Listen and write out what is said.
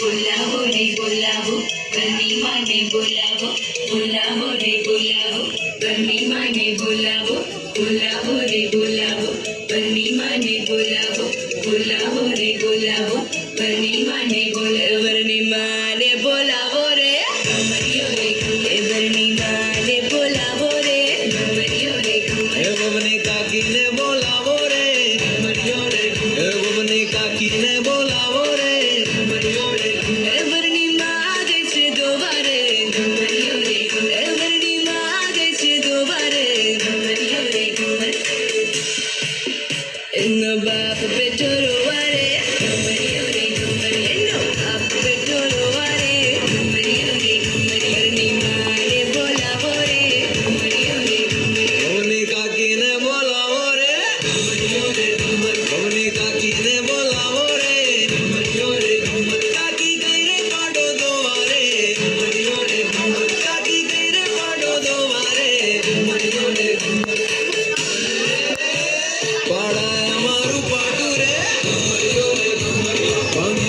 बोलावो रे बोलावो बनी माने बोलावो बोलावो रे बोलावो बनी माने बोलावो बोलावो रे बोलावो बनी माने बोलावो बोलावो रे बोलावो बनी माने बनी माने बोलावो रे घमरियो रे बनी माने बोलावो रे घमरियो रे बबनी काकी ने बोलावो रे घमरियो रे बबनी काकी ने बोलावो रे घमरियो रे बनी मागे छे दोबारे घमरियो रे बनी मागे छे दोबारे घमरियो रे एनो बाप बेटोरो वारे घमरियो रे एनो बाप बेटोरो वारे घमरियो रे बनी माने बोलावो रे घमरियो रे बबनी काकी ने बोलावो रे घमरियो रे बबनी काकी ने बोलावो रे घमरियो रे काकी गई रे पाडो दोवारे घमरियो रे काकी गई रे पाडो दोवारे घमरियो रे पाड़ा मारू पाटू रे घमरियो रे